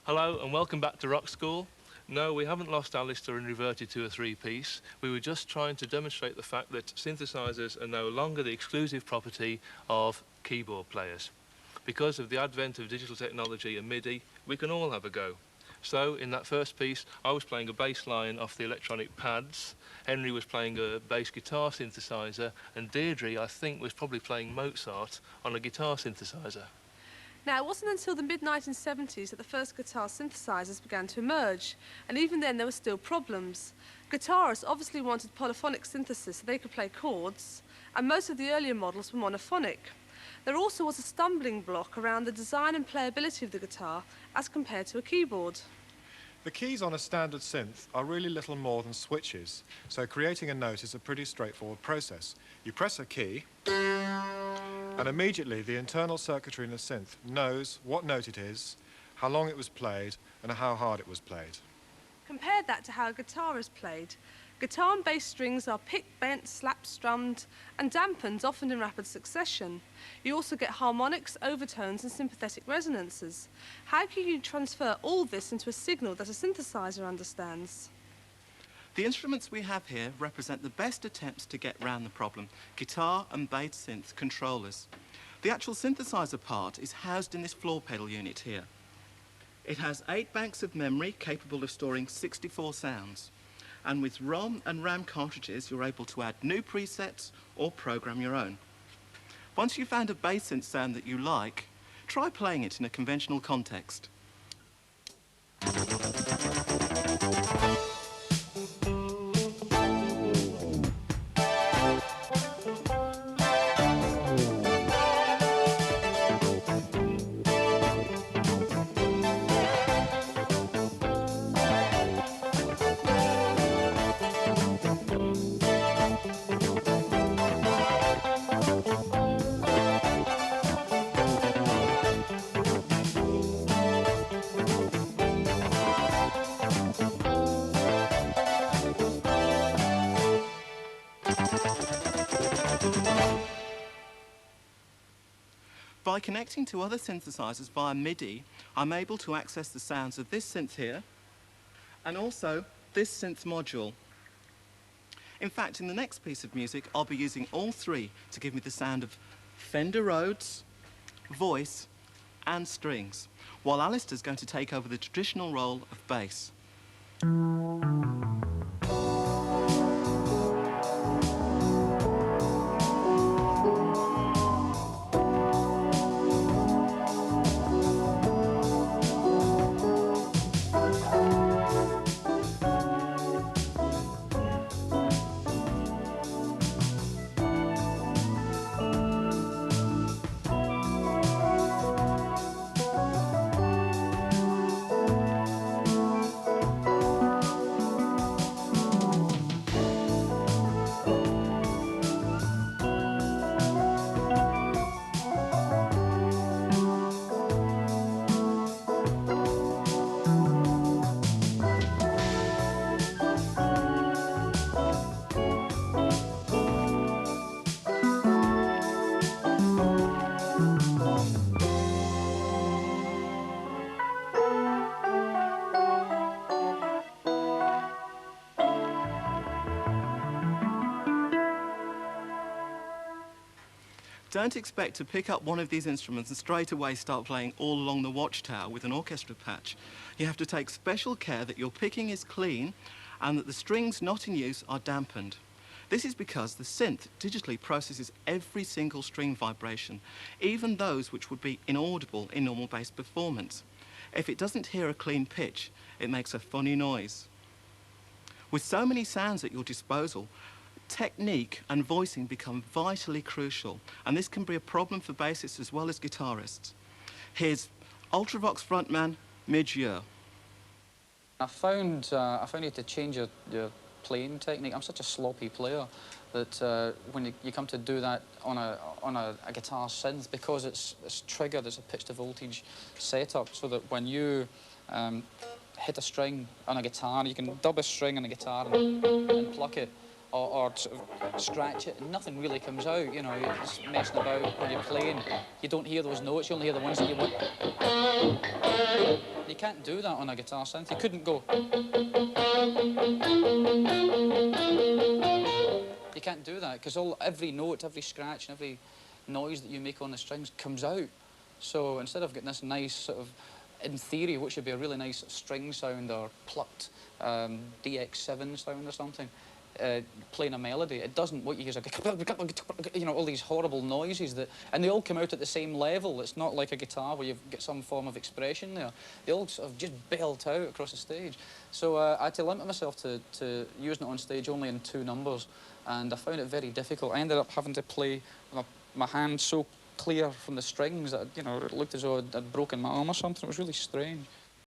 Hello and welcome back to Rock School. No, we haven't lost Alistair and reverted to a three-piece. We were just trying to demonstrate the fact that synthesizers are no longer the exclusive property of keyboard players. Because of the advent of digital technology and MIDI, we can all have a go. So in that first piece, I was playing a bass line off the electronic pads, Henry was playing a bass guitar synthesizer, and Deirdre, I think, was probably playing Mozart on a guitar synthesizer. Now, it wasn't until the mid-1970s that the first guitar synthesizers began to emerge, and even then there were still problems. Guitarists obviously wanted polyphonic synthesis so they could play chords, and most of the earlier models were monophonic. There also was a stumbling block around the design and playability of the guitar as compared to a keyboard. The keys on a standard synth are really little more than switches, so creating a note is a pretty straightforward process. You press a key, and immediately the internal circuitry in the synth knows what note it is, how long it was played, and how hard it was played. Compare that to how a guitar is played. Guitar and bass strings are picked, bent, slap strummed, and dampened, often in rapid succession. You also get harmonics, overtones, and sympathetic resonances. How can you transfer all this into a signal that a synthesizer understands? The instruments we have here represent the best attempts to get round the problem: guitar and bass synth controllers. The actual synthesizer part is housed in this floor pedal unit here. It has 8 banks of memory capable of storing 64 sounds. And with ROM and RAM cartridges, you're able to add new presets or program your own. Once you've found a bass synth sound that you like, try playing it in a conventional context. By connecting to other synthesizers via MIDI, I'm able to access the sounds of this synth here, and also this synth module. In fact, in the next piece of music, I'll be using all 3 to give me the sound of Fender Rhodes, voice, and strings, while Alistair's going to take over the traditional role of bass. Don't expect to pick up one of these instruments and straight away start playing All Along the Watchtower with an orchestra patch. You have to take special care that your picking is clean and that the strings not in use are dampened. This is because the synth digitally processes every single string vibration, even those which would be inaudible in normal bass performance. If it doesn't hear a clean pitch, it makes a funny noise. With so many sounds at your disposal, technique and voicing become vitally crucial, and this can be a problem for bassists as well as guitarists. Here's Ultravox frontman MIDGE. I found you had to change your playing technique. I'm such a sloppy player that when you come to do that on a guitar synth, because it's triggered, it's a pitch to voltage setup, so that when you hit a string on a guitar, you can dub a string on a guitar and pluck it, or sort of scratch it, and nothing really comes out. You know, you're just messing about when you're playing. You don't hear those notes, you only hear the ones that you want. You can't do that on a guitar synth. You couldn't go. You can't do that, because every note, every scratch, and every noise that you make on the strings comes out. So instead of getting this nice sort of, in theory, what should be a really nice string sound or plucked DX7 sound or something, playing a melody, it doesn't. What you hear is you know, all these horrible noises and they all come out at the same level. It's not like a guitar where you've got some form of expression there. They all sort of just belt out across the stage. So I had to limit myself to using it on stage only in 2 numbers, and I found it very difficult. I ended up having to play with my hand so clear from the strings that, you know, it looked as though I'd broken my arm or something. It was really strange.